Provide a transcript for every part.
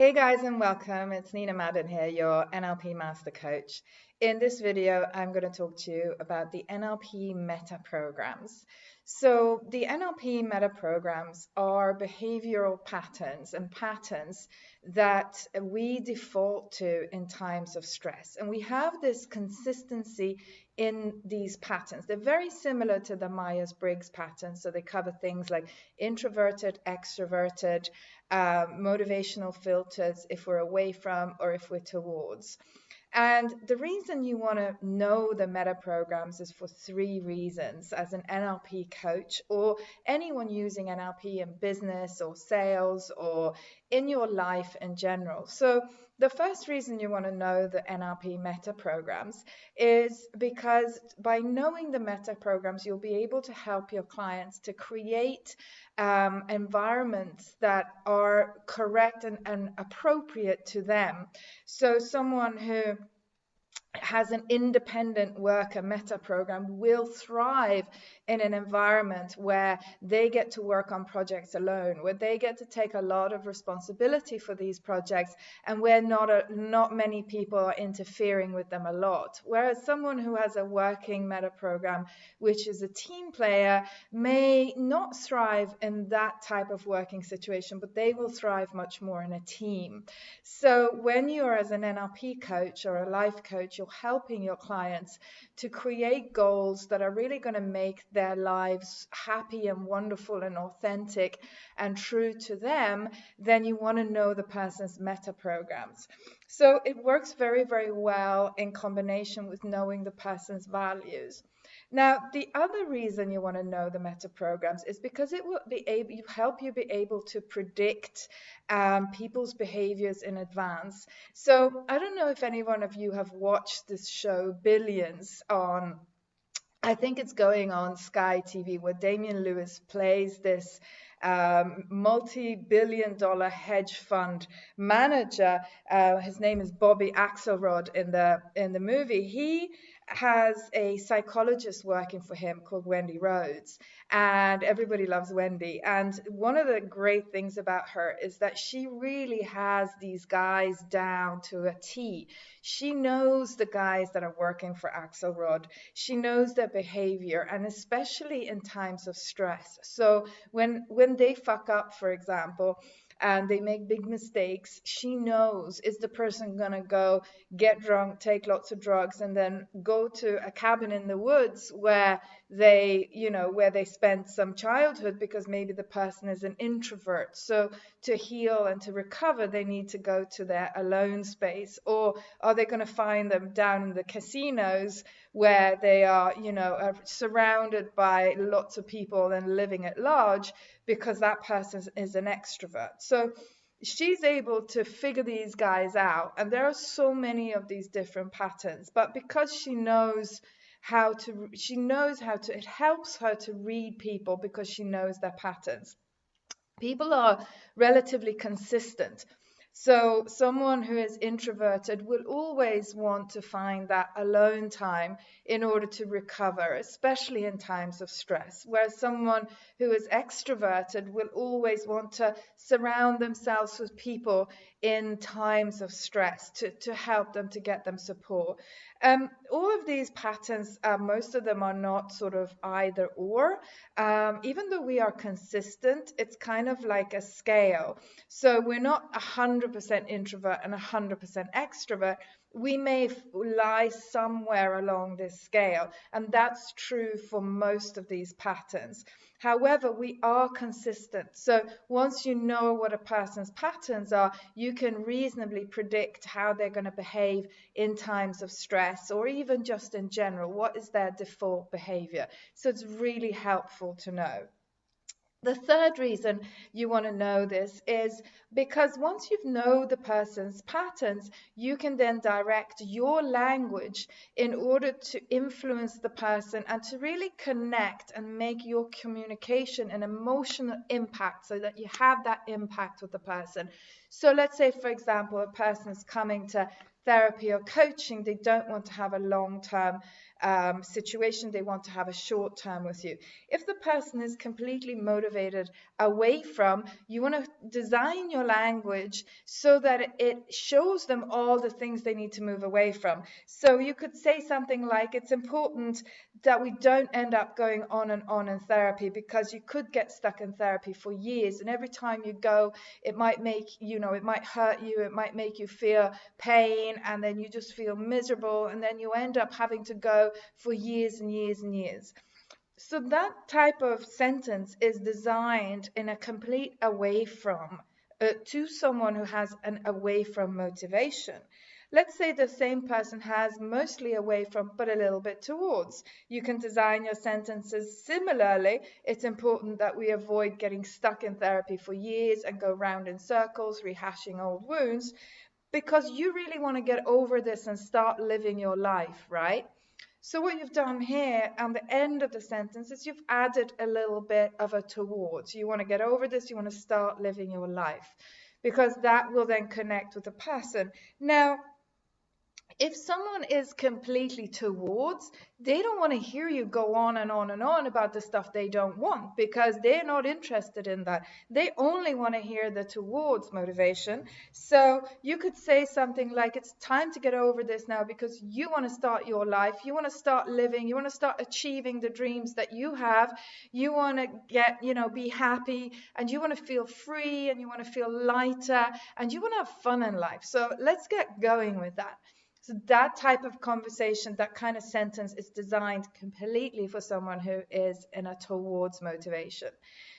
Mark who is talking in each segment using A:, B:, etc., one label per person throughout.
A: Hey guys and welcome. It's Nina Madden here, your NLP Master Coach. In this video, I'm going to talk to you about the NLP Metaprograms. So the NLP Metaprograms are behavioral patterns and patterns that we default to in times of stress. And we have this consistency in these patterns. They're very similar to the Myers-Briggs patterns. So they cover things like introverted, extroverted, motivational filters, if we're away from or if we're towards. And the reason you want to know the meta programs is for three reasons as an NLP coach or anyone using NLP in business or sales or in your life in general. So the first reason you want to know the NLP meta programs is because by knowing the meta programs, you'll be able to help your clients to create environments that are correct and appropriate to them. So someone who has an independent worker meta program will thrive in an environment where they get to work on projects alone, where they get to take a lot of responsibility for these projects, and where not many people are interfering with them a lot. Whereas someone who has a working meta program, which is a team player, may not thrive in that type of working situation, but they will thrive much more in a team. So when you're as an NLP coach or a life coach, you're helping your clients to create goals that are really going to make their lives happy and wonderful and authentic and true to them, then you want to know the person's meta programs. So it works very, very well in combination with knowing the person's values. Now, the other reason you want to know the meta programs is because it will help you be able to predict people's behaviors in advance. So I don't know if any one of you have watched this show Billions on, I think it's going on Sky TV, where Damian Lewis plays this multi-billion-dollar hedge fund manager. His name is Bobby Axelrod in the movie. He has a psychologist working for him called Wendy Rhodes, and everybody loves Wendy. And one of the great things about her is that she really has these guys down to a T. She knows the guys that are working for Axelrod. She knows their behavior, and especially in times of stress. So when they fuck up, for example, and they make big mistakes, she knows, is the person going to go get drunk, take lots of drugs, and then go to a cabin in the woods where they spent some childhood, because maybe the person is an introvert. So to heal and to recover, they need to go to their alone space. Or are they going to find them down in the casinos where they are surrounded by lots of people and living at large, because that person is an extrovert? So she's able to figure these guys out, and there are so many of these different patterns, but because she knows how to, it helps her to read people because she knows their patterns. People are relatively consistent. So someone who is introverted will always want to find that alone time in order to recover, especially in times of stress. Whereas someone who is extroverted will always want to surround themselves with people in times of stress to help them, to get them support. All of these patterns, most of them are not sort of either or. Even though we are consistent, it's kind of like a scale. So we're not 100% introvert and 100% extrovert. We may lie somewhere along this scale, and that's true for most of these patterns. However, we are consistent. So once you know what a person's patterns are, you can reasonably predict how they're going to behave in times of stress, or even just in general. What is their default behavior? So it's really helpful to know. The third reason you want to know this is because once you know the person's patterns, you can then direct your language in order to influence the person and to really connect and make your communication an emotional impact, so that you have that impact with the person. So let's say, for example, a person is coming to therapy or coaching, they don't want to have a long-term situation, they want to have a short term with you. If the person is completely motivated away from, you want to design your language so that it shows them all the things they need to move away from. So you could say something like, it's important that we don't end up going on and on in therapy, because you could get stuck in therapy for years, and every time you go, it might make, it might hurt you, it might make you feel pain, and then you just feel miserable, and then you end up having to go for years and years and years. So that type of sentence is designed in a complete away from, to someone who has an away from motivation. Let's say the same person has mostly away from, but a little bit towards. You can design your sentences similarly. It's important that we avoid getting stuck in therapy for years and go round in circles, rehashing old wounds, because you really want to get over this and start living your life, right? So what you've done here on the end of the sentence is you've added a little bit of a towards. You want to get over this, you want to start living your life, because that will then connect with the person. Now, if someone is completely towards, they don't want to hear you go on and on and on about the stuff they don't want, because they're not interested in that. They only want to hear the towards motivation. So you could say something like, it's time to get over this now, because you want to start your life. You want to start living. You want to start achieving the dreams that you have. You want to get, be happy, and you want to feel free, and you want to feel lighter, and you want to have fun in life. So let's get going with that. So that type of conversation, that kind of sentence is designed completely for someone who is in a towards motivation.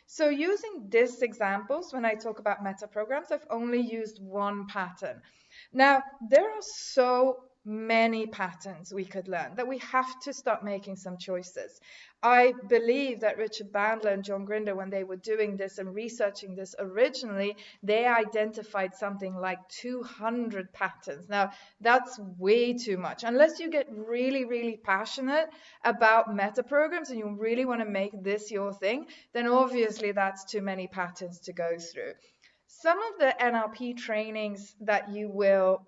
A: So using these examples, when I talk about metaprograms, I've only used one pattern. Now, there are so many patterns we could learn that we have to start making some choices. I believe that Richard Bandler and John Grinder, when they were doing this and researching this originally, they identified something like 200 patterns. Now, that's way too much. Unless you get really, really passionate about metaprograms and you really want to make this your thing, then obviously that's too many patterns to go through. Some of the NLP trainings that you will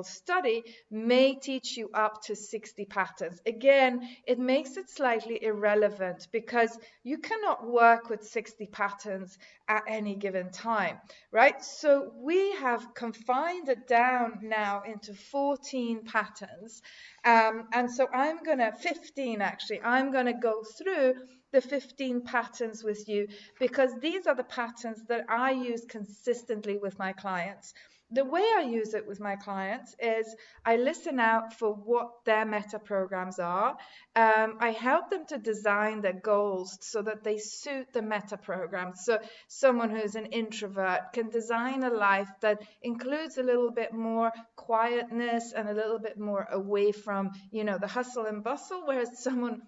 A: study may teach you up to 60 patterns. Again, it makes it slightly irrelevant, because you cannot work with 60 patterns at any given time, right? So we have confined it down now into 14 patterns. And so 15 actually, I'm going to go through the 15 patterns with you, because these are the patterns that I use consistently with my clients. The way I use it with my clients is I listen out for what their meta programs are. I help them to design their goals so that they suit the meta program. So someone who's an introvert can design a life that includes a little bit more quietness and a little bit more away from, the hustle and bustle, whereas someone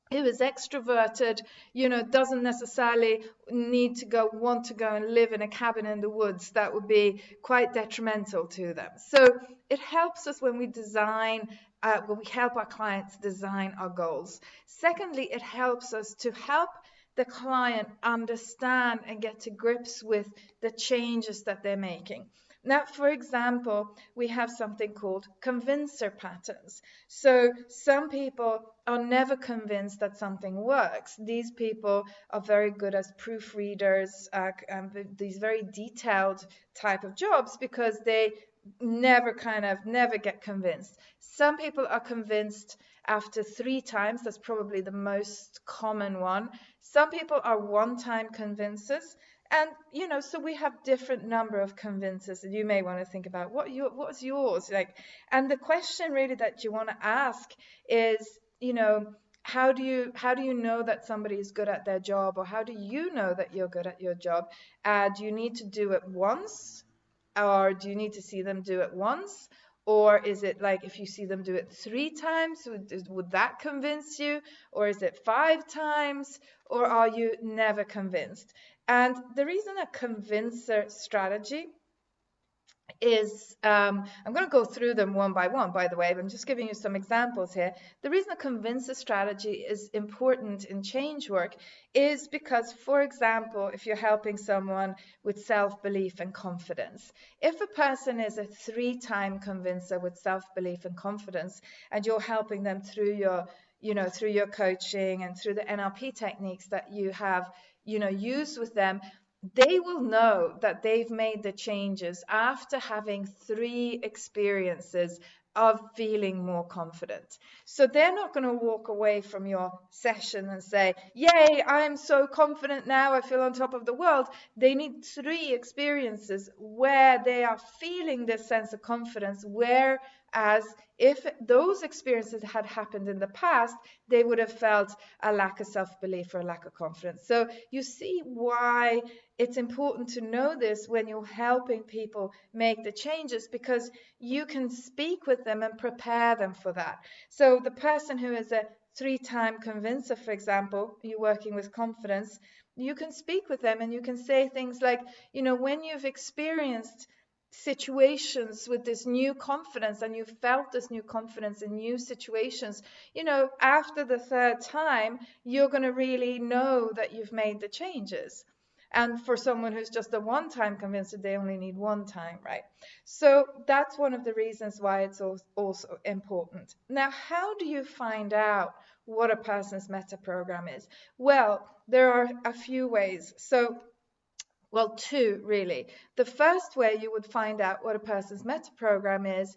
A: who is extroverted, doesn't necessarily want to go and live in a cabin in the woods. That would be quite detrimental to them. So it helps us when we help our clients design our goals. Secondly, it helps us to help the client understand and get to grips with the changes that they're making. Now, for example, we have something called convincer patterns. So some people are never convinced that something works. These people are very good as proofreaders, these very detailed type of jobs, because they never get convinced. Some people are convinced after 3 times. That's probably the most common one. Some people are one-time convincers. And, so we have different number of convincers, and you may want to think about what's yours like. And the question really that you want to ask is, how do you know that somebody is good at their job, or how do you know that you're good at your job? Do you need to do it once, or do you need to see them do it once? Or is it like, if you see them do it 3 times, would that convince you? Or is it 5 times? Or are you never convinced? And the reason a convincer strategy is I'm going to go through them one by one, by the way, but I'm just giving you some examples here. The reason a convincer strategy is important in change work is because, for example, if you're helping someone with self-belief and confidence, if a person is a 3-time convincer with self-belief and confidence, and you're helping them through your through your coaching and through the NLP techniques that you have used with them, they will know that they've made the changes after having 3 experiences of feeling more confident. So they're not going to walk away from your session and say, yay, I'm so confident now, I feel on top of the world. They need 3 experiences where they are feeling this sense of confidence, whereas if those experiences had happened in the past, they would have felt a lack of self-belief or a lack of confidence. So you see why it's important to know this when you're helping people make the changes, because you can speak with them and prepare them for that. So the person who is a 3-time convincer, for example, you're working with confidence, you can speak with them and you can say things like, when you've experienced situations with this new confidence and you felt this new confidence in new situations, after the 3rd time, you're going to really know that you've made the changes. And for someone who's just a 1-time convincer, they only need 1 time, right? So that's one of the reasons why it's also important. Now, how do you find out what a person's meta program is? Well, there are a few ways. Well, 2 really. The first way you would find out what a person's meta program is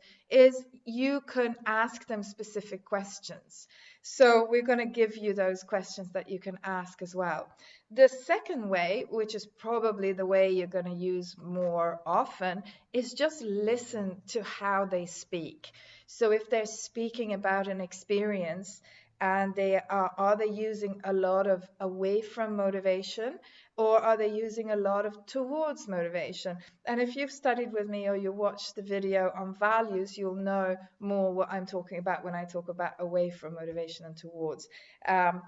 A: you can ask them specific questions. So we're going to give you those questions that you can ask as well. The second way, which is probably the way you're going to use more often, is just listen to how they speak. So if they're speaking about an experience and are they using a lot of away from motivation, or are they using a lot of towards motivation? And if you've studied with me or you watched the video on values, you'll know more what I'm talking about when I talk about away from motivation and towards.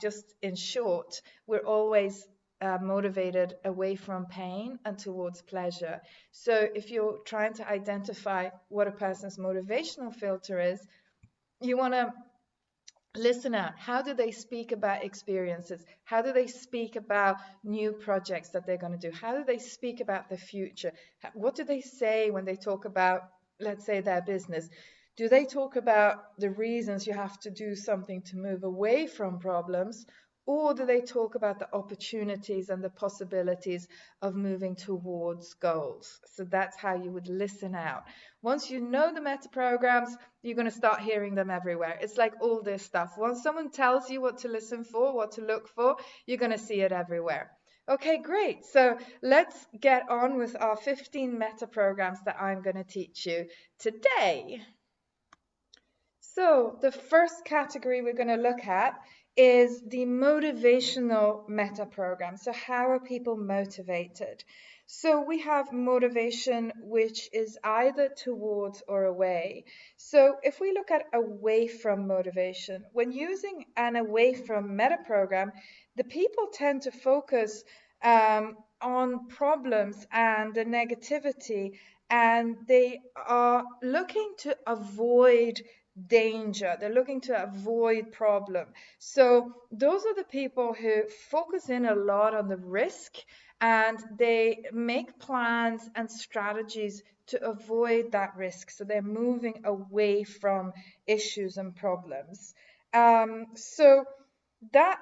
A: Just in short, we're always motivated away from pain and towards pleasure. So if you're trying to identify what a person's motivational filter is, you want to listen out. How do they speak about experiences? How do they speak about new projects that they're going to do? How do they speak about the future? What do they say when they talk about, let's say, their business? Do they talk about the reasons you have to do something to move away from problems? Or do they talk about the opportunities and the possibilities of moving towards goals? So that's how you would listen out. Once you know the meta programs, you're going to start hearing them everywhere. It's like all this stuff. Once someone tells you what to listen for, what to look for, you're going to see it everywhere. Okay, great. So let's get on with our 15 meta programs that I'm going to teach you today. So the first category we're going to look at is the motivational meta program. So how are people motivated? So we have motivation, which is either towards or away. So if we look at away from motivation, when using an away from meta program, the people tend to focus on problems and the negativity, and they are looking to avoid danger. They're looking to avoid problem. So those are the people who focus in a lot on the risk, and they make plans and strategies to avoid that risk. So they're moving away from issues and problems. So that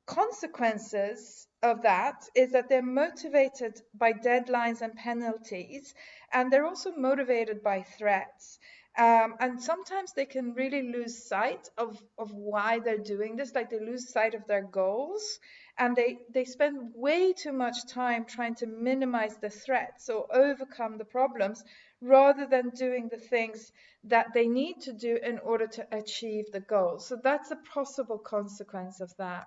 A: consequences of that is that they're motivated by deadlines and penalties, and they're also motivated by threats. And sometimes they can really lose sight of why they're doing this, like they lose sight of their goals, and they spend way too much time trying to minimize the threats or overcome the problems rather than doing the things that they need to do in order to achieve the goals. So that's a possible consequence of that.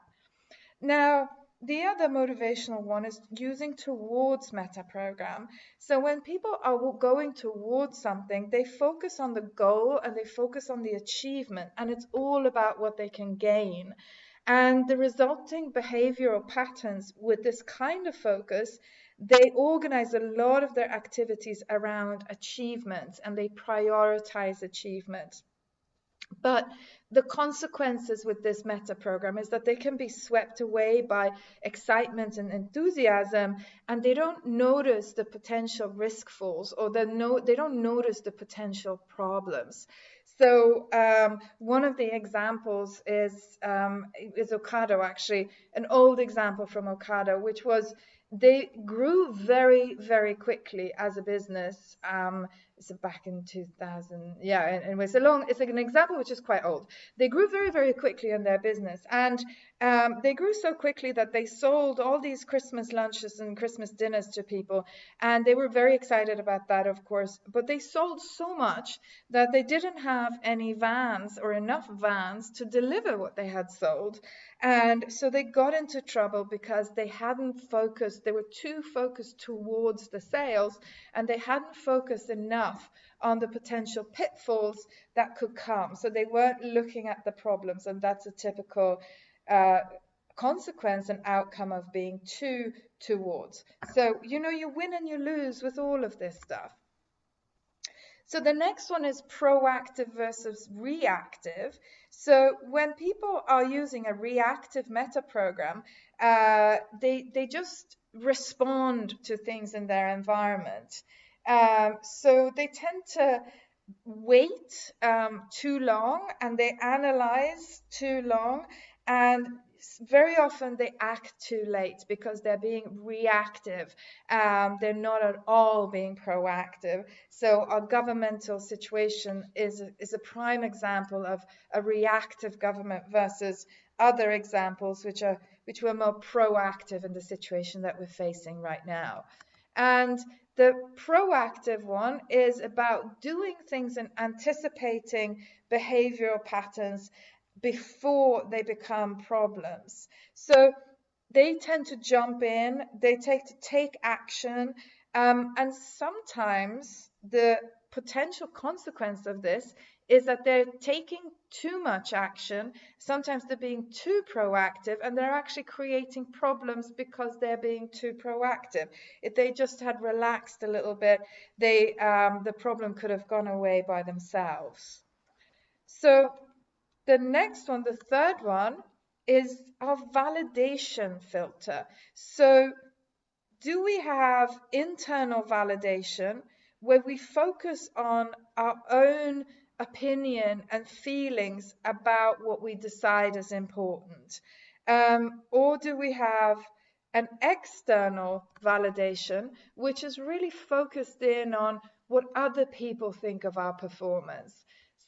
A: Now, the other motivational one is using towards meta program. So when people are going towards something, they focus on the goal and they focus on the achievement, and it's all about what they can gain. And the resulting behavioral patterns with this kind of focus, they organize a lot of their activities around achievement, and they prioritize achievement. But the consequences with this meta program is that they can be swept away by excitement and enthusiasm, and they don't notice the potential risk falls, or they don't notice the potential problems. So one of the examples is Ocado, actually, an old example from Ocado, which was they grew very, very quickly as a business. It's back in 2000. Yeah, and it's it's like an example which is quite old. They grew very, very quickly in their business, and they grew so quickly that they sold all these Christmas lunches and Christmas dinners to people, and they were very excited about that, of course. But they sold so much that they didn't have any vans or enough vans to deliver what they had sold. And so they got into trouble because they hadn't focused, they were too focused towards the sales, and they hadn't focused enough on the potential pitfalls that could come. So they weren't looking at the problems, and that's a typical consequence and outcome of being too towards. So, you win and you lose with all of this stuff. So the next one is proactive versus reactive. So when people are using a reactive meta program, they just respond to things in their environment. So they tend to wait too long, and they analyze too long, and very often they act too late because they're being reactive. They're not at all being proactive. So our governmental situation is a prime example of a reactive government versus other examples which were more proactive in the situation that we're facing right now. And the proactive one is about doing things and anticipating behavioral patterns before they become problems. So they tend to jump in, they take action, and sometimes the potential consequence of this is that they're taking too much action. Sometimes they're being too proactive, and they're actually creating problems because they're being too proactive. If they just had relaxed a little bit, the problem could have gone away by themselves. So the next one, the third one, is our validation filter. So do we have internal validation where we focus on our own opinion and feelings about what we decide is important? Or do we have an external validation, which is really focused in on what other people think of our performance?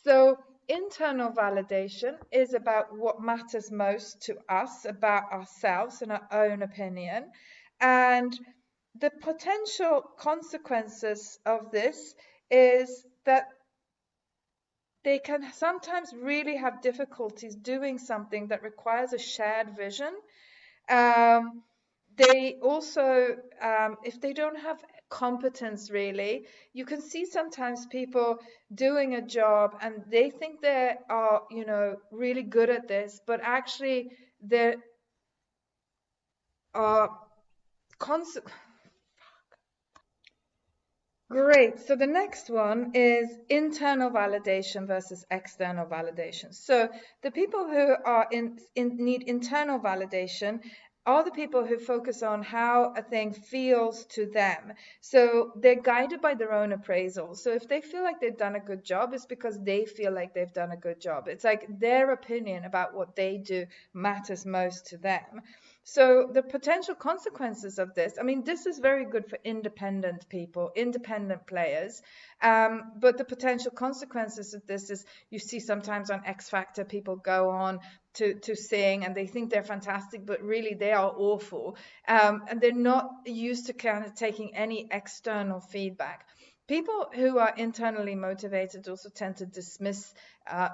A: So internal validation is about what matters most to us about ourselves and our own opinion. And the potential consequences of this is that they can sometimes really have difficulties doing something that requires a shared vision. They also, if they don't have competence really, you can see sometimes people doing a job and they think they are, really good at this, but actually there are consequences. Great. So the next one is internal validation versus external validation. So the people who are need internal validation are the people who focus on how a thing feels to them. So they're guided by their own appraisal. So if they feel like they've done a good job, it's because they feel like they've done a good job. It's like their opinion about what they do matters most to them. So the potential consequences of this, I mean, this is very good for independent people, independent players. But the potential consequences of this is you see sometimes on X Factor, people go on to sing and they think they're fantastic, but really they are awful. And they're not used to kind of taking any external feedback. People who are internally motivated also tend to dismiss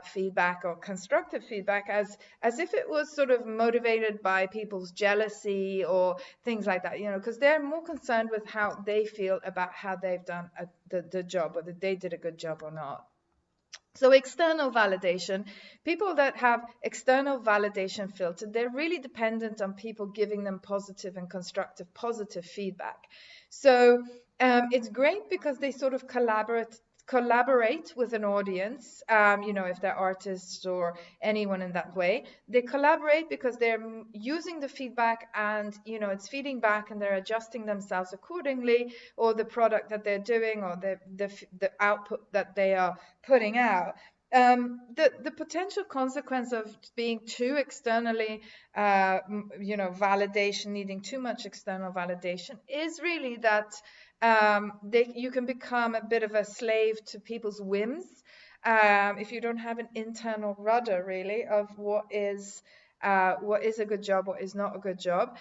A: feedback or constructive feedback as if it was sort of motivated by people's jealousy or things like that, because they're more concerned with how they feel about how they've done the job, whether they did a good job or not. So external validation, people that have external validation filter, they're really dependent on people giving them positive and constructive positive feedback. So it's great because they sort of collaborate with an audience, if they're artists or anyone in that way. They collaborate because they're using the feedback, and it's feeding back, and they're adjusting themselves accordingly, or the product that they're doing, or the output that they are putting out. The potential consequence of being too externally validation, needing too much external validation, is really that you can become a bit of a slave to people's whims, if you don't have an internal rudder really of what is a good job, what is not a good job.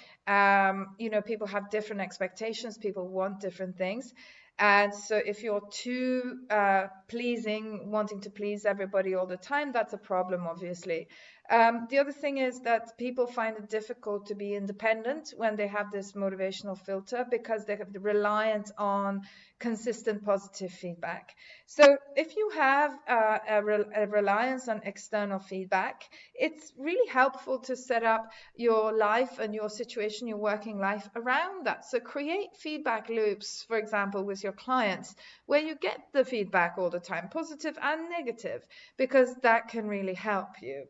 A: People have different expectations, people want different things. And so if you're too pleasing, wanting to please everybody all the time, that's a problem, obviously. The other thing is that people find it difficult to be independent when they have this motivational filter, because they're reliant on consistent positive feedback. So if you have a reliance on external feedback, it's really helpful to set up your life and your situation, your working life around that. So create feedback loops, for example, with your clients, where you get the feedback all the time, positive and negative, because that can really help you.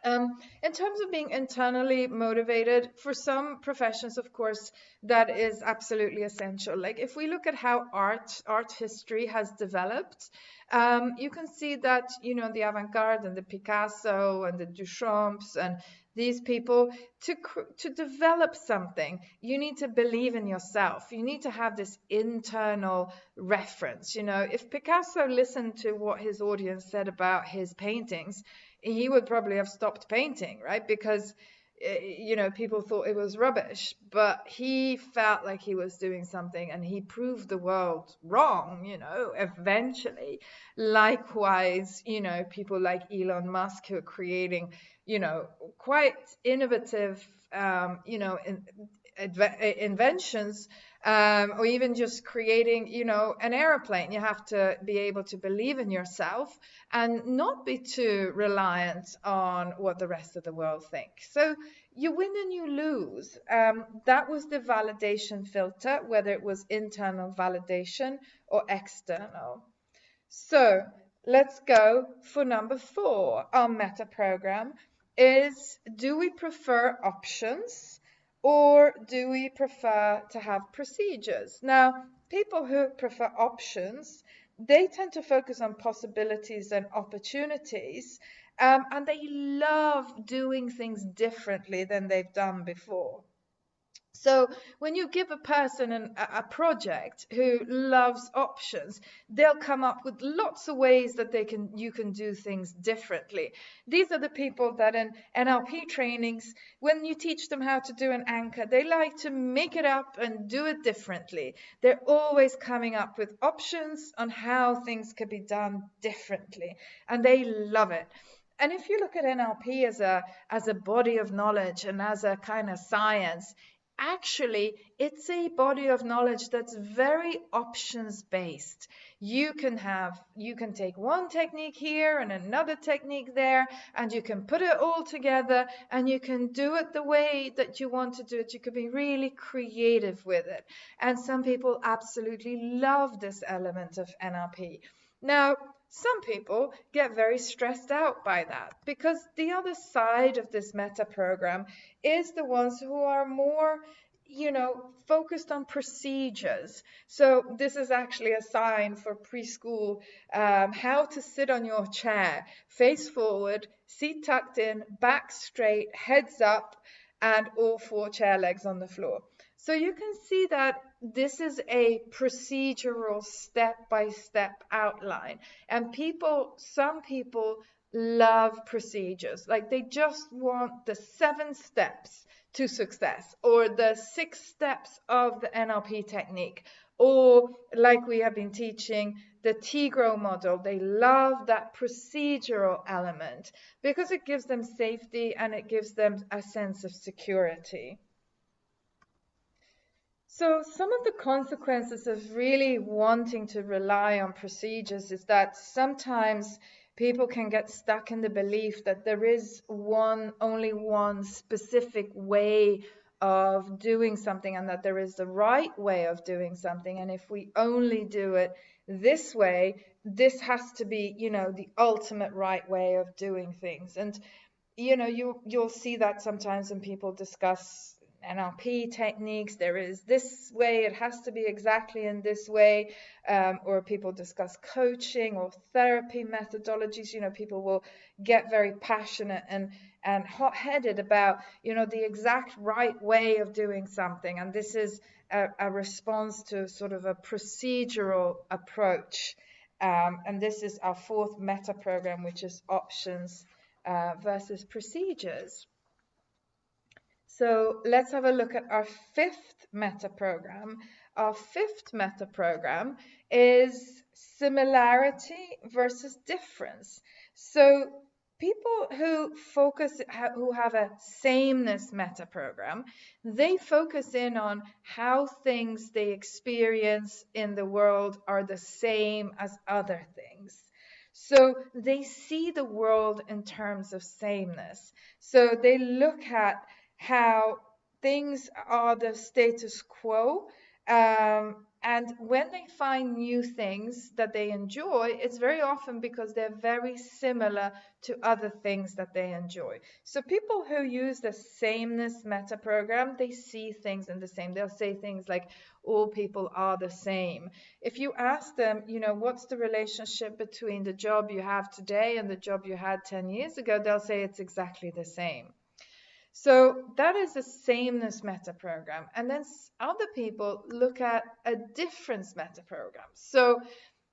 A: In terms of being internally motivated, for some professions, of course, that is absolutely essential. Like if we look at how art history has developed, you can see that, the avant-garde and the Picasso and the Duchamps and these people, to develop something, you need to believe in yourself. You need to have this internal reference. If Picasso listened to what his audience said about his paintings, he would probably have stopped painting, right? Because, people thought it was rubbish, but he felt like he was doing something, and he proved the world wrong, eventually. Likewise, people like Elon Musk, who are creating, quite innovative, inventions, or even just creating, an airplane. You have to be able to believe in yourself and not be too reliant on what the rest of the world thinks. So you win and you lose. That was the validation filter, whether it was internal validation or external. So let's go for number 4. Our meta program is, do we prefer options, or do we prefer to have procedures? Now, people who prefer options, they tend to focus on possibilities and opportunities, and they love doing things differently than they've done before. So when you give a person a project who loves options, they'll come up with lots of ways that you can do things differently. These are the people that in NLP trainings, when you teach them how to do an anchor, they like to make it up and do it differently. They're always coming up with options on how things could be done differently, and they love it. And if you look at NLP as a body of knowledge and as a kind of science, actually, it's a body of knowledge that's very options based. You can take one technique here and another technique there, and you can put it all together, and you can do it the way that you want to do it. You could be really creative with it. And some people absolutely love this element of NLP. Now, some people get very stressed out by that, because the other side of this meta program is the ones who are more, focused on procedures. So this is actually a sign for preschool, how to sit on your chair, face forward, seat tucked in, back straight, heads up, and all 4 chair legs on the floor. So you can see that this is a procedural step-by-step outline. And some people love procedures. Like they just want the 7 steps to success, or the 6 steps of the NLP technique, or like we have been teaching, the Tigro model. They love that procedural element because it gives them safety and it gives them a sense of security. So some of the consequences of really wanting to rely on procedures is that sometimes people can get stuck in the belief that there is only one specific way of doing something, and that there is the right way of doing something. And if we only do it this way, this has to be, the ultimate right way of doing things. And you'll see that sometimes when people discuss NLP techniques, there is this way, it has to be exactly in this way, or people discuss coaching or therapy methodologies. People will get very passionate and hot-headed about, the exact right way of doing something. And this is a response to sort of a procedural approach. And this is our fourth meta program, which is options versus procedures. So let's have a look at our fifth meta program. Our fifth meta program is similarity versus difference. So people who have a sameness meta program, they focus in on how things they experience in the world are the same as other things. So they see the world in terms of sameness. So they look at how things are the status quo. And when they find new things that they enjoy, it's very often because they're very similar to other things that they enjoy. So people who use the sameness meta program, they see things in the same. They'll say things like, all people are the same. If you ask them, what's the relationship between the job you have today and the job you had 10 years ago, they'll say it's exactly the same. So that is a sameness meta program. And then other people look at a difference meta program. So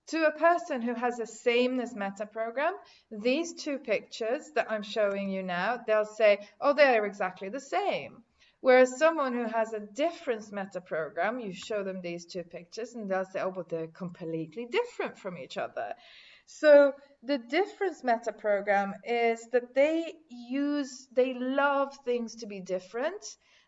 A: to a person who has a sameness meta program, these two pictures that I'm showing you now, they'll say, oh, they're exactly the same. Whereas someone who has a difference meta program, you show them these two pictures and they'll say, oh, but they're completely different from each other. So the difference meta program is that they love things to be different.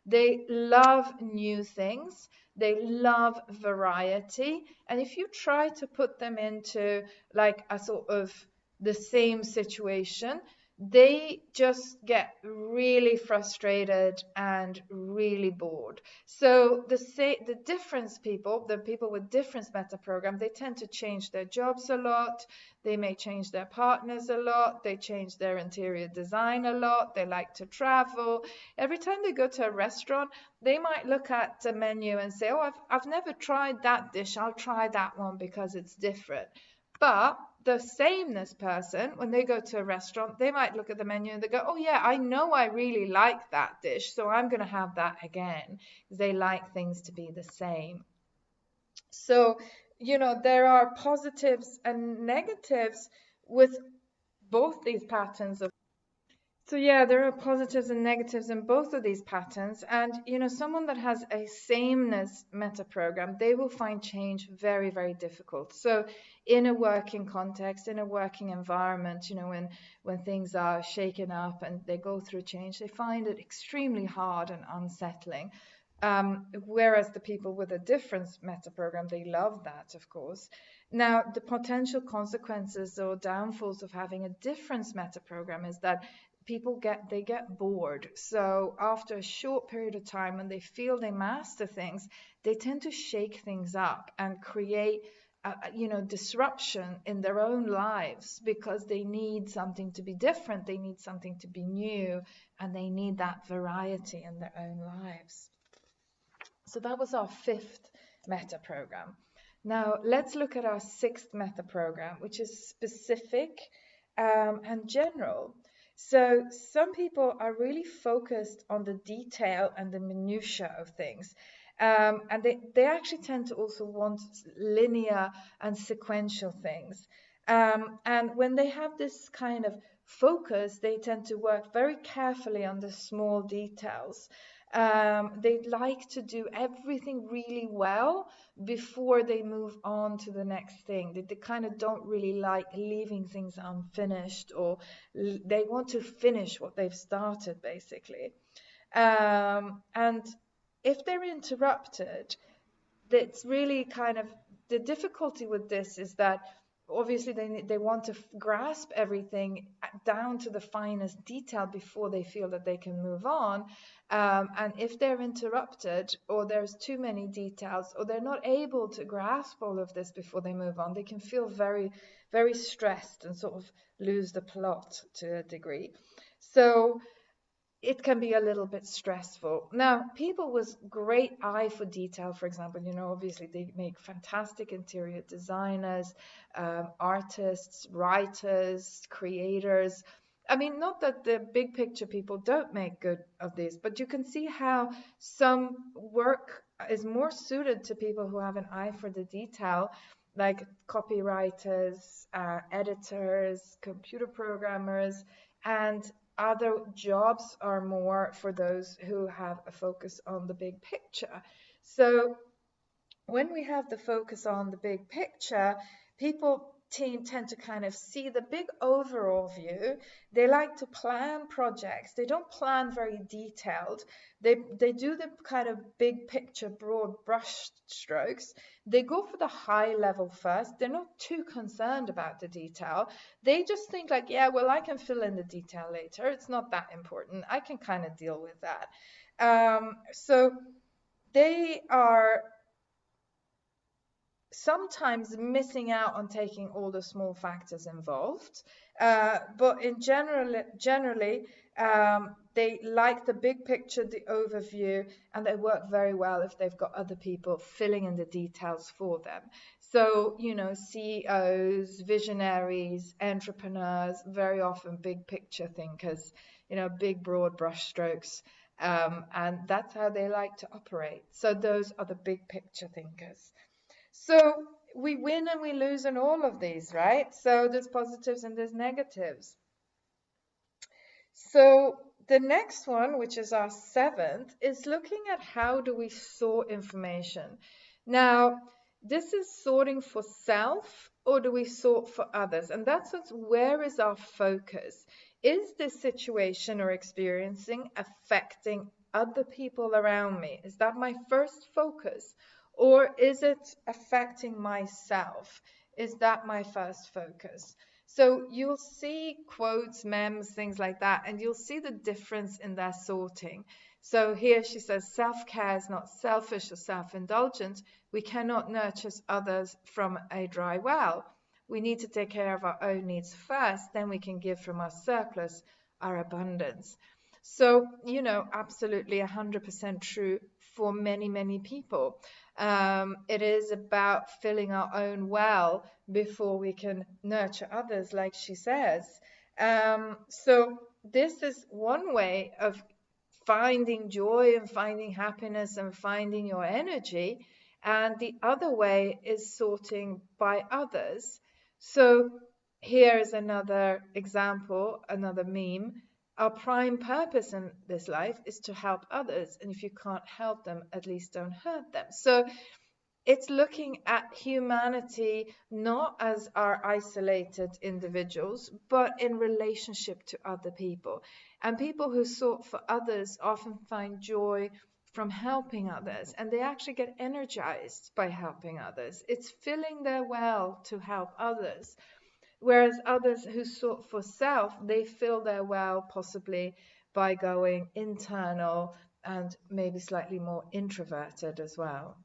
A: They love new things. They love variety. And if you try to put them into like a sort of the same situation, they just get really frustrated and really bored. So the difference people, the people with difference meta program, they tend to change their jobs a lot. They may change their partners a lot. They change their interior design a lot. They like to travel. Every time they go to a restaurant, they might look at the menu and say, oh, I've never tried that dish. I'll try that one because it's different. But the sameness person, when they go to a restaurant, they might look at the menu and they go, oh yeah, I know I really like that dish, so I'm going to have that again. They like things to be the same. So, there are positives and negatives with both these patterns of. So yeah, there are positives and negatives in both of these patterns. And, someone that has a sameness meta program, they will find change very, very difficult. So in a working context, in a working environment, when things are shaken up and they go through change, they find it extremely hard and unsettling. Whereas the people with a difference meta program, they love that, of course. Now, the potential consequences or downfalls of having a difference meta program is that people get bored. So after a short period of time, when they feel they master things, they tend to shake things up and create disruption in their own lives, because they need something to be different, they need something to be new, and they need that variety in their own lives. So that was our fifth meta program. Now let's look at our sixth meta program, which is specific and general. So some people are really focused on the detail and the minutiae of things. And they actually tend to also want linear and sequential things. And when they have this kind of focus, they tend to work very carefully on the small details. They like to do everything really well before they move on to the next thing. They kind of don't really like leaving things unfinished, or they want to finish what they've started, basically. And if they're interrupted, that's really kind of the difficulty with this, is that obviously they want to grasp everything down to the finest detail before they feel that they can move on. And if they're interrupted, or there's too many details, or they're not able to grasp all of this before they move on, they can feel very, very stressed and sort of lose the plot to a degree. So it can be a little bit stressful. Now, people with great eye for detail, for example, obviously they make fantastic interior designers, artists, writers, creators. I mean, not that the big picture people don't make good of this, but you can see how some work is more suited to people who have an eye for the detail, like copywriters, editors, computer programmers, and other jobs are more for those who have a focus on the big picture. So when we have the focus on the big picture, people tend to kind of see the big overall view. They like to plan projects. They don't plan very detailed. They do the kind of big picture, broad brush strokes. They go for the high level first. They're not too concerned about the detail. They just think like, yeah, well, I can fill in the detail later. It's not that important. I can kind of deal with that. So they are sometimes missing out on taking all the small factors involved, but in generally they like the big picture, the overview, and they work very well if they've got other people filling in the details for them. So, CEOs, visionaries, entrepreneurs, very often big picture thinkers, big broad brush strokes, and that's how they like to operate. So those are the big picture thinkers. So we win and we lose in all of these, right? So there's positives and there's negatives. So the next one, which is our 7th, is looking at how do we sort information. Now, this is sorting for self, or do we sort for others? And that's where is our focus? Is this situation or experiencing affecting other people around me? Is that my first focus? Or is it affecting myself? Is that my first focus? So you'll see quotes, memes, things like that, and you'll see the difference in their sorting. So here she says, self-care is not selfish or self-indulgent. We cannot nurture others from a dry well. We need to take care of our own needs first, then we can give from our surplus, our abundance. So, absolutely 100% true for many, many people. It is about filling our own well before we can nurture others, like she says. So this is one way of finding joy and finding happiness and finding your energy. And the other way is sorting by others. So here is another example, another meme. Our prime purpose in this life is to help others. And if you can't help them, at least don't hurt them. So it's looking at humanity not as our isolated individuals, but in relationship to other people. And people who sort for others often find joy from helping others, and they actually get energized by helping others. It's filling their well to help others. Whereas others who sort for self, they fill their well possibly by going internal and maybe slightly more introverted as well.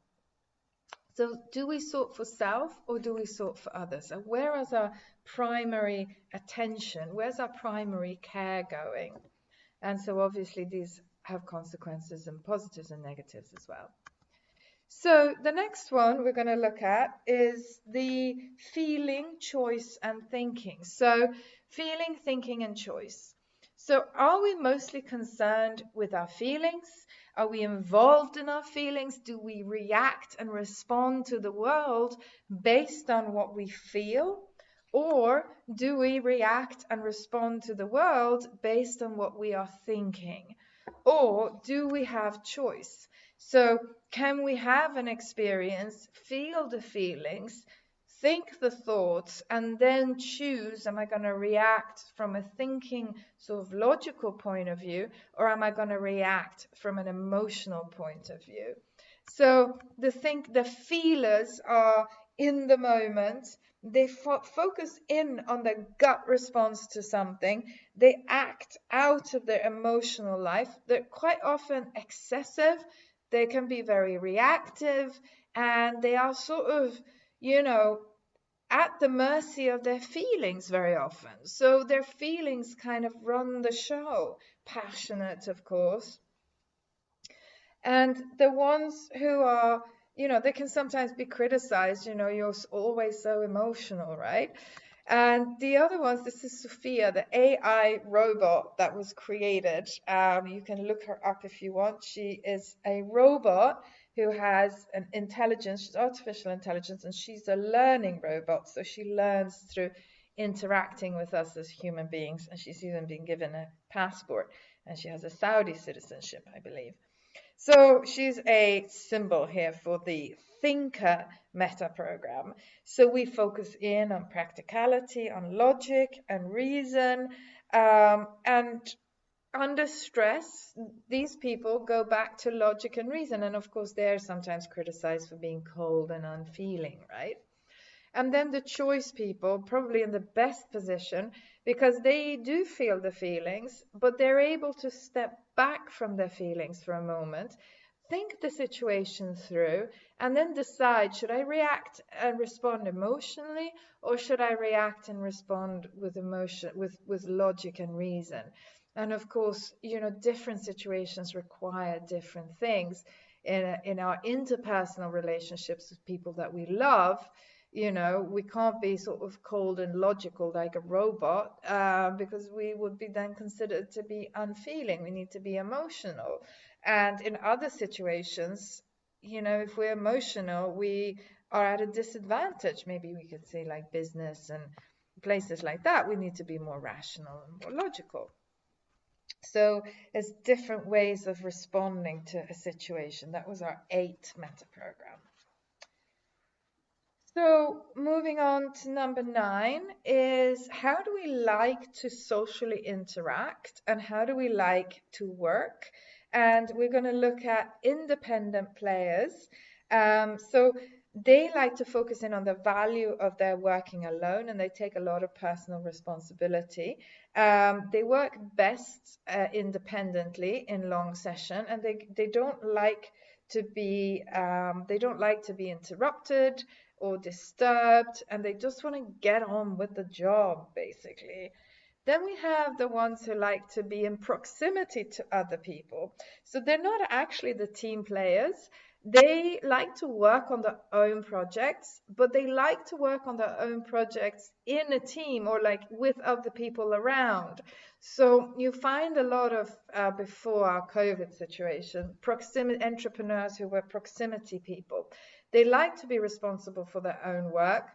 A: So do we sort for self or do we sort for others? And where is our primary attention? Where's our primary care going? And so obviously these have consequences and positives and negatives as well. So the next one we're going to look at is the feeling, choice, and thinking. So feeling, thinking, and choice. So are we mostly concerned with our feelings? Are we involved in our feelings? Do we react and respond to the world based on what we feel? Or do we react and respond to the world based on what we are thinking? Or do we have choice? So can we have an experience, feel the feelings, think the thoughts, and then choose, am I going to react from a thinking sort of logical point of view, or am I going to react from an emotional point of view? So the feelers are in the moment. They focus in on the gut response to something. They act out of their emotional life. They're quite often excessive. They can be very reactive, and they are sort of, you know, at the mercy of their feelings very often. So their feelings kind of run the show. Passionate, of course. And the ones who are, they can sometimes be criticized, you're always so emotional, right? And the other ones, this is Sophia, the AI robot that was created. You can look her up if you want. She is a robot who has an intelligence. She's artificial intelligence, and she's a learning robot. So she learns through interacting with us as human beings. And she's even been given a passport. And she has a Saudi citizenship, I believe. So she's a symbol here for the thinker metaprogram. So we focus in on practicality, on logic and reason. And under stress, these people go back to logic and reason. And of course, they're sometimes criticized for being cold and unfeeling, right? And then the choice people, probably in the best position, because they do feel the feelings, but they're able to step back from their feelings for a moment, think the situation through, and then decide, should I react and respond emotionally, or should I react and respond with emotion, with logic and reason? And of course, different situations require different things. In our interpersonal relationships with people that we love, we can't be sort of cold and logical like a robot, because we would be then considered to be unfeeling. We need to be emotional. And in other situations, if we're emotional, we are at a disadvantage. Maybe we could say like business and places like that. We need to be more rational and more logical. So there's different ways of responding to a situation. That was our 8 metaprogram. So moving on to number 9 is, how do we like to socially interact and how do we like to work? And we're going to look at independent players. So they like to focus in on the value of their working alone, and they take a lot of personal responsibility. They work best independently in long session, and they don't like to be interrupted or disturbed, and they just want to get on with the job, basically. Then we have the ones who like to be in proximity to other people. So they're not actually the team players. They like to work on their own projects, but they like to work on their own projects in a team or like with other people around. So you find a lot of, before our COVID situation, proximity entrepreneurs who were proximity people. They like to be responsible for their own work.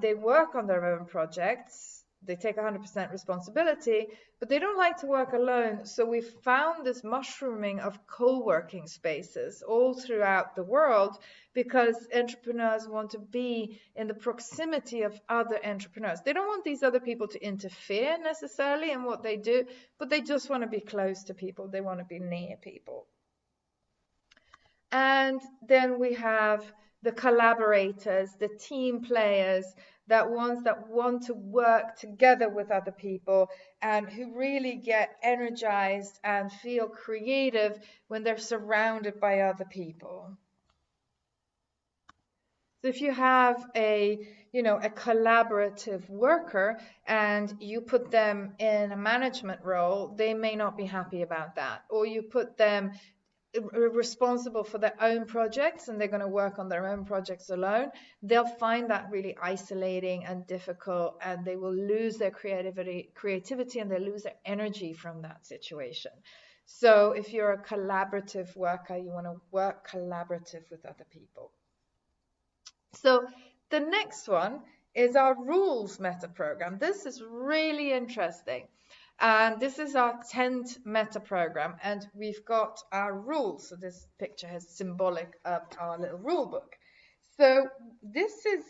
A: They work on their own projects. They take 100% responsibility, but they don't like to work alone. So we found this mushrooming of co-working spaces all throughout the world because entrepreneurs want to be in the proximity of other entrepreneurs. They don't want these other people to interfere necessarily in what they do, but they just want to be close to people. They want to be near people. And then we have the collaborators, the team players, that ones that want to work together with other people and who really get energized and feel creative when they're surrounded by other people. So if you have a collaborative worker and you put them in a management role, they may not be happy about that. Or you put them responsible for their own projects and they're going to work on their own projects alone, they'll find that really isolating and difficult, and they will lose their creativity and they'll lose their energy from that situation. So if you're a collaborative worker, you want to work collaborative with other people. So the next one is our rules metaprogram. This is really interesting. And this is our 10th metaprogram, and we've got our rules. So this picture is symbolic of our little rule book. So this is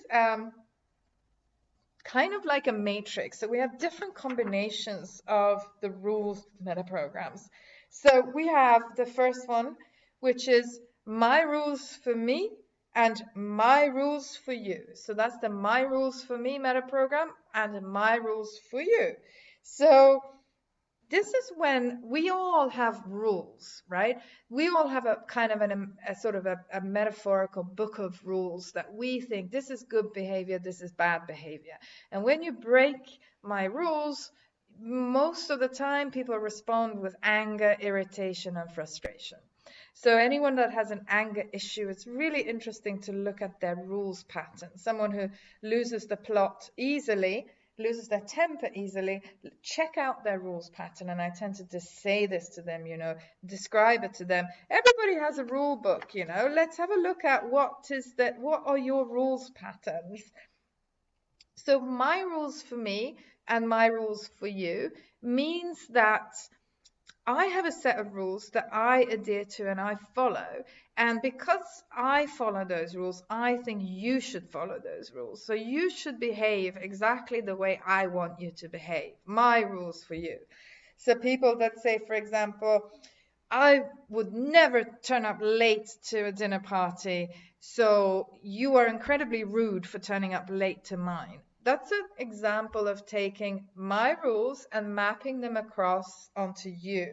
A: kind of like a matrix. So we have different combinations of the rules metaprograms. So we have the first one, which is my rules for me and my rules for you. So that's the my rules for me metaprogram and my rules for you. So this is when we all have rules, right? We all have a kind of a sort of a metaphorical book of rules that we think this is good behavior, this is bad behavior. And when you break my rules, most of the time people respond with anger, irritation, and frustration. So anyone that has an anger issue, it's really interesting to look at their rules pattern. Someone who loses the plot easily, loses their temper easily, check out their rules pattern. And I tend to just say this to them, describe it to them. Everybody has a rule book, let's have a look at what are your rules patterns. So my rules for me and my rules for you means that I have a set of rules that I adhere to and I follow. And because I follow those rules, I think you should follow those rules. So you should behave exactly the way I want you to behave. My rules for you. So people that say, for example, I would never turn up late to a dinner party, so you are incredibly rude for turning up late to mine. That's an example of taking my rules and mapping them across onto you.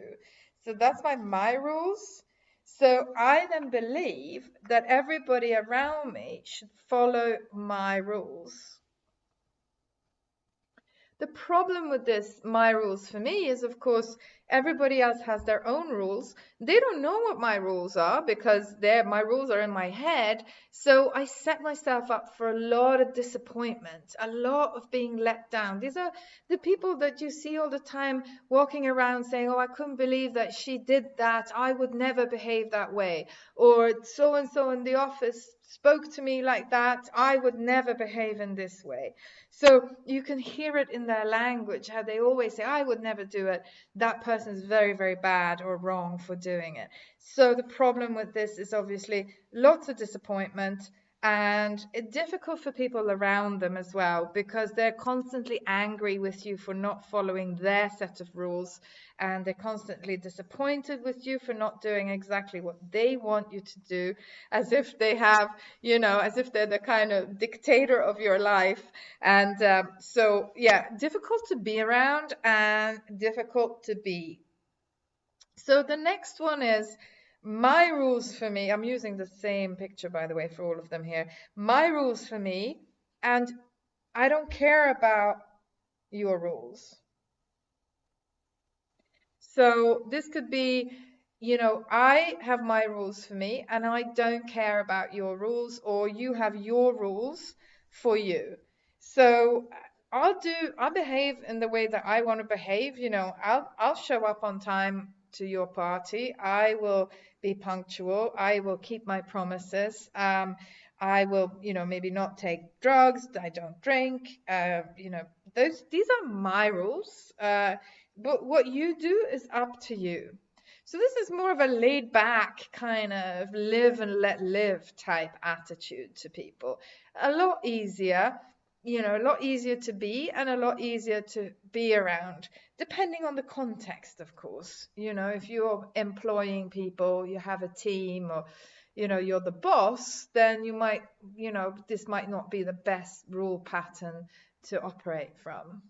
A: So that's my rules. So I then believe that everybody around me should follow my rules. The problem with this, my rules for me, is of course everybody else has their own rules. They don't know what my rules are because my rules are in my head. So I set myself up for a lot of disappointment, a lot of being let down. These are the people that you see all the time walking around saying, oh, I couldn't believe that she did that. I would never behave that way. Or so-and-so in the office spoke to me like that. I would never behave in this way. So you can hear it in their language, how they always say, I would never do it. That person is very, very bad or wrong for doing it. So the problem with this is obviously lots of disappointment and it's difficult for people around them as well because they're constantly angry with you for not following their set of rules and they're constantly disappointed with you for not doing exactly what they want you to do, as if they have, as if they're the kind of dictator of your life. And so, yeah, difficult to be around and difficult to be. So the next one is my rules for me. I'm using the same picture, by the way, for all of them here. My rules for me, and I don't care about your rules. So this could be, I have my rules for me and I don't care about your rules, or you have your rules for you. So I'll behave in the way that I want to behave. I'll show up on time to your party. I will be punctual. I will keep my promises. I will, maybe not take drugs. I don't drink. These are my rules. But what you do is up to you. So this is more of a laid back kind of live and let live type attitude to people. A lot easier, a lot easier to be and a lot easier to be around, depending on the context, of course. If you're employing people, you have a team, or, you're the boss, then you might, this might not be the best rule pattern to operate from.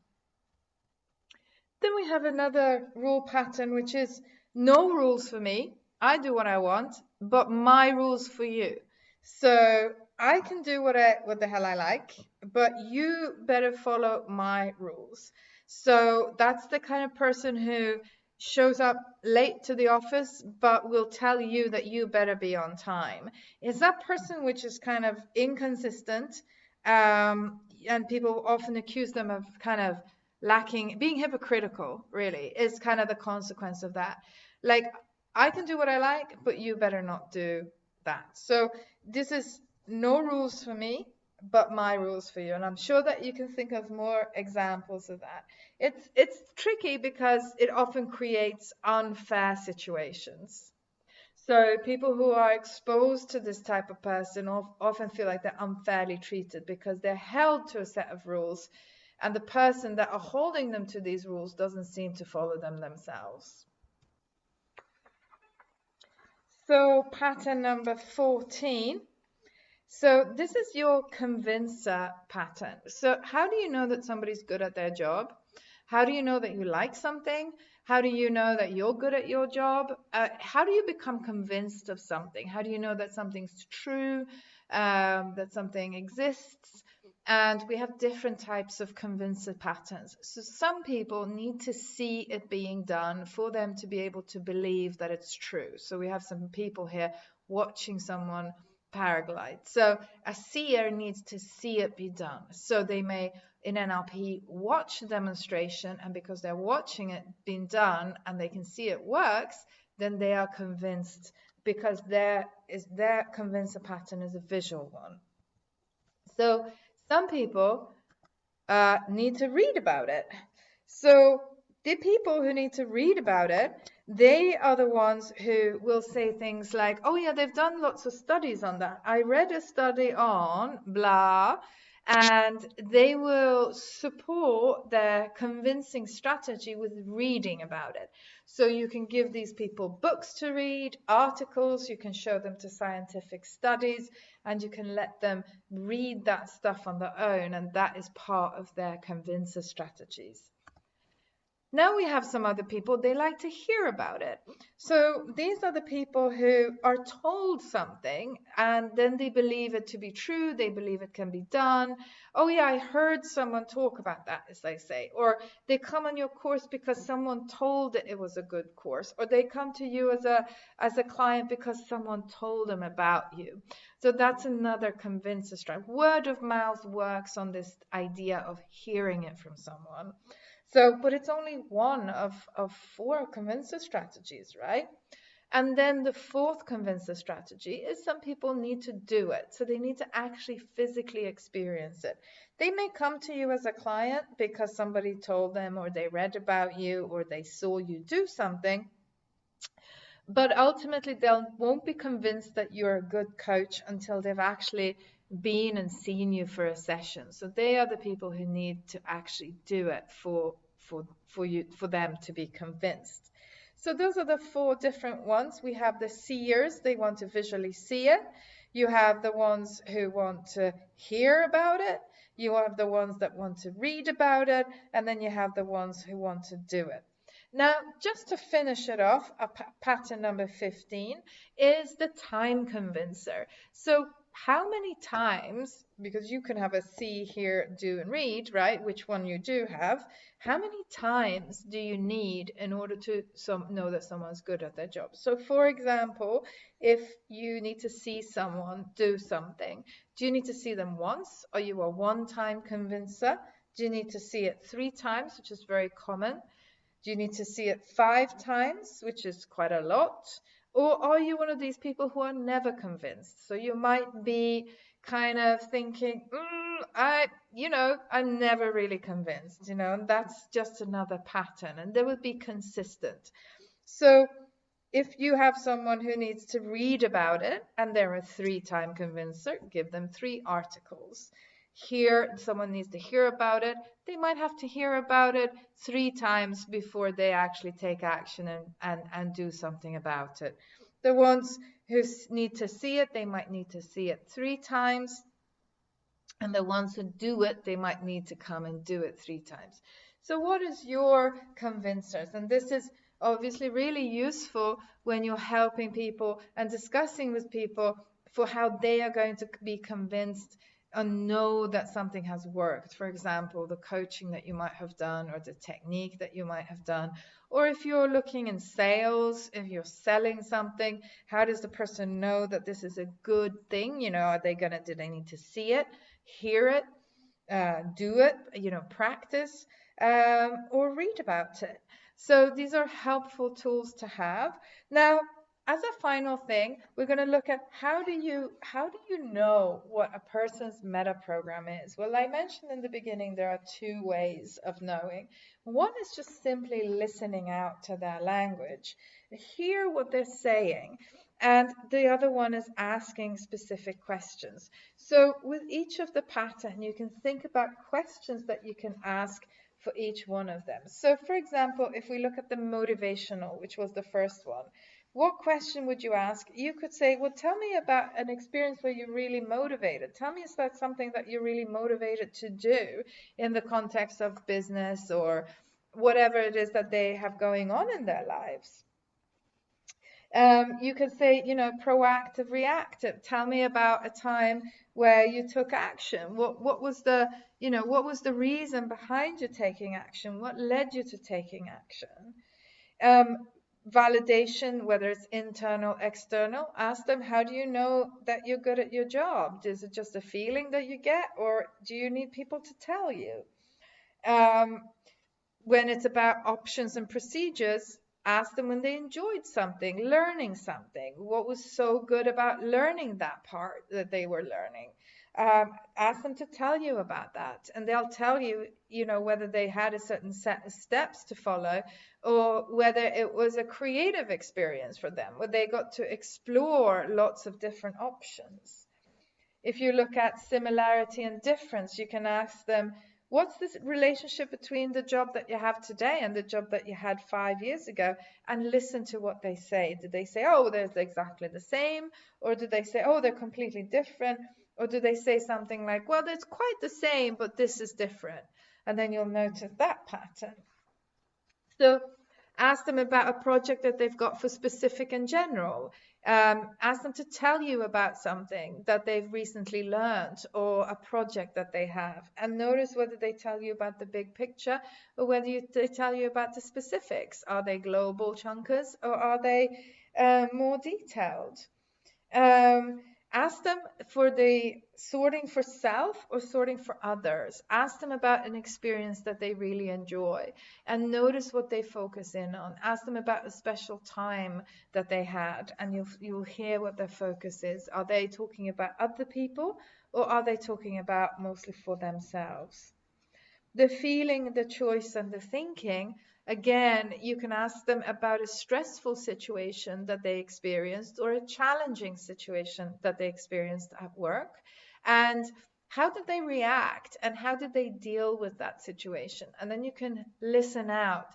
A: Then we have another rule pattern, which is no rules for me. I do what I want, but my rules for you. So I can do what the hell I like, but you better follow my rules. So that's the kind of person who shows up late to the office, but will tell you that you better be on time. Is that person which is kind of inconsistent, and people often accuse them of kind of being hypocritical, really, is kind of the consequence of that. Like, I can do what I like, but you better not do that. So this is no rules for me, but my rules for you. And I'm sure that you can think of more examples of that. It's tricky because it often creates unfair situations. So people who are exposed to this type of person often feel like they're unfairly treated because they're held to a set of rules and the person that are holding them to these rules doesn't seem to follow them themselves. So pattern number 14. So this is your convincer pattern. So how do you know that somebody's good at their job? How do you know that you like something? How do you know that you're good at your job? How do you become convinced of something? How do you know that something's true, that something exists? And we have different types of convincer patterns. So some people need to see it being done for them to be able to believe that it's true. So we have some people here watching someone paraglide. So a seer needs to see it be done. So they may, in NLP, watch a demonstration, and because they're watching it being done and they can see it works, then they are convinced, because their convincer pattern is a visual one. So some people need to read about it. So the people who need to read about it, they are the ones who will say things like, oh yeah, they've done lots of studies on that. I read a study on blah, and they will support their convincing strategy with reading about it. So you can give these people books to read, articles, you can show them to scientific studies, and you can let them read that stuff on their own, and that is part of their convincer strategies. Now we have some other people, they like to hear about it. So these are the people who are told something and then they believe it to be true, they believe it can be done. Oh yeah, I heard someone talk about that, as they say. Or they come on your course because someone told it was a good course. Or they come to you as a client because someone told them about you. So that's another convincer strategy. Word of mouth works on this idea of hearing it from someone. So, but it's only one of 4 convincer strategies, right? And then the 4th convincer strategy is some people need to do it. So they need to actually physically experience it. They may come to you as a client because somebody told them, or they read about you, or they saw you do something. But ultimately, they won't be convinced that you're a good coach until they've actually been and seen you for a session. So they are the people who need to actually do it for them to be convinced. So those are the 4 different ones. We have the seers, they want to visually see it. You have the ones who want to hear about it. You have the ones that want to read about it. And then you have the ones who want to do it. Now, just to finish it off, pattern number 15 is the time convincer. So how many times, because you can have a see, hear, do, and read, right? Which one you do have. How many times do you need in order to know that someone's good at their job? So for example, if you need to see someone do something, do you need to see them once? Are you a one-time convincer? Do you need to see it 3 times, which is very common? Do you need to see it 5 times, which is quite a lot? Or are you one of these people who are never convinced? So you might be kind of thinking, I'm never really convinced, and that's just another pattern, and they would be consistent. So if you have someone who needs to read about it and they're a 3-time convincer, give them 3 articles. Here, someone needs to hear about it. They might have to hear about it 3 times before they actually take action and do something about it. The ones who need to see it, they might need to see it 3 times. And the ones who do it, they might need to come and do it 3 times. So what is your convincers? And this is obviously really useful when you're helping people and discussing with people for how they are going to be convinced and know that something has worked. For example, the coaching that you might have done, or the technique that you might have done. Or if you're looking in sales, if you're selling something, how does the person know that this is a good thing? Do they need to see it, hear it, do it, practice, or read about it? So these are helpful tools to have. Now, as a final thing, we're going to look at how do you know what a person's meta program is? Well, I mentioned in the beginning there are two ways of knowing. One is just simply listening out to their language, hear what they're saying, and the other one is asking specific questions. So with each of the pattern, you can think about questions that you can ask for each one of them. So for example, if we look at the motivational, which was the first one, what question would you ask? You could say, well, tell me about an experience where you're really motivated. Tell me about something that you're really motivated to do in the context of business or whatever it is that they have going on in their lives. You could say, proactive, reactive. Tell me about a time where you took action. What was the, what was the reason behind you taking action? What led you to taking action? Validation, whether it's internal, external, ask them, how do you know that you're good at your job? Is it just a feeling that you get, or do you need people to tell you? When it's about options and procedures, ask them when they enjoyed something, learning something. What was so good about learning that part that they were learning? Ask them to tell you about that, and they'll tell you, whether they had a certain set of steps to follow, or whether it was a creative experience for them, where they got to explore lots of different options. If you look at similarity and difference, you can ask them, what's this relationship between the job that you have today and the job that you had 5 years ago? And listen to what they say. Do they say, oh, they're exactly the same? Or do they say, oh, they're completely different? Or do they say something like, well, it's quite the same, but this is different? And then you'll notice that pattern. So ask them about a project that they've got for specific and general. Ask them to tell you about something that they've recently learned or a project that they have. And notice whether they tell you about the big picture or whether they tell you about the specifics. Are they global chunkers or are they more detailed? Ask them for the sorting for self or sorting for others. Ask them about an experience that they really enjoy and notice what they focus in on. Ask them about a special time that they had and you'll hear what their focus is. Are they talking about other people or are they talking about mostly for themselves? The feeling, the choice, and the thinking, again, you can ask them about a stressful situation that they experienced or a challenging situation that they experienced at work. And how did they react and how did they deal with that situation? And then you can listen out.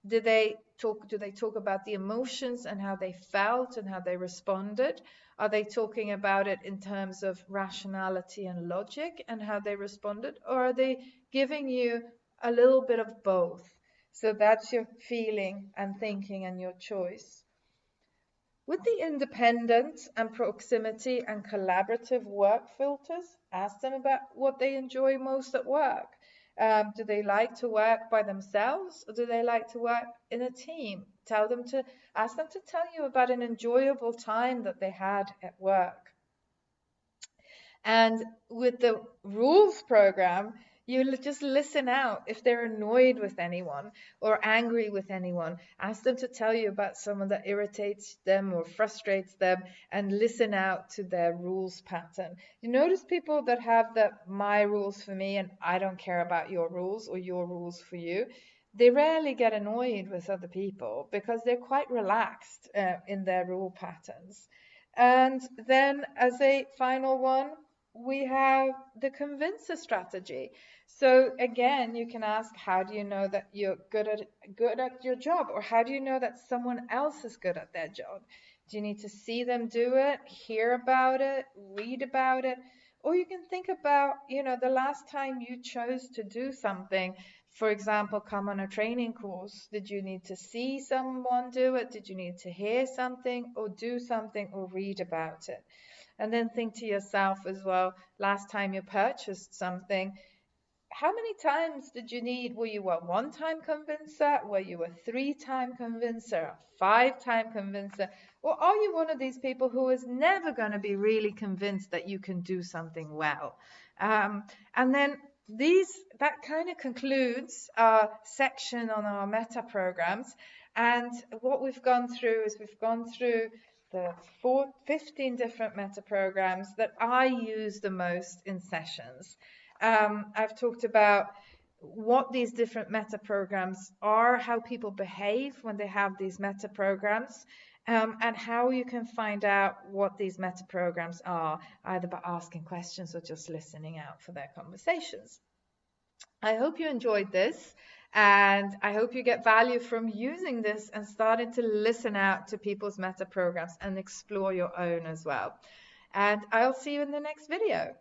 A: Do they talk about the emotions and how they felt and how they responded? Are they talking about it in terms of rationality and logic and how they responded? Or are they giving you a little bit of both? So that's your feeling and thinking and your choice. With the independence and proximity and collaborative work filters, ask them about what they enjoy most at work. Do they like to work by themselves or do they like to work in a team? Ask them to tell you about an enjoyable time that they had at work. And with the rules program, you just listen out if they're annoyed with anyone or angry with anyone. Ask them to tell you about someone that irritates them or frustrates them and listen out to their rules pattern. You notice people that have the my rules for me and I don't care about your rules or your rules for you. They rarely get annoyed with other people because they're quite relaxed in their rule patterns. And then as a final one, we have the convincer strategy. So again, you can ask, how do you know that you're good at your job? Or how do you know that someone else is good at their job? Do you need to see them do it, hear about it, read about it? Or you can think about, the last time you chose to do something, for example, come on a training course. Did you need to see someone do it? Did you need to hear something or do something or read about it? And then think to yourself as well, last time you purchased something, how many times did you need? Were you a one-time convincer? Were you a three-time convincer? A five-time convincer? Or are you one of these people who is never going to be really convinced that you can do something well? And then that kind of concludes our section on our meta programs. And what we've gone through is we've gone through the 15 different meta programs that I use the most in sessions. I've talked about what these different meta programs are, how people behave when they have these meta programs, and how you can find out what these meta programs are, either by asking questions or just listening out for their conversations. I hope you enjoyed this, and I hope you get value from using this and starting to listen out to people's meta programs and explore your own as well. And I'll see you in the next video.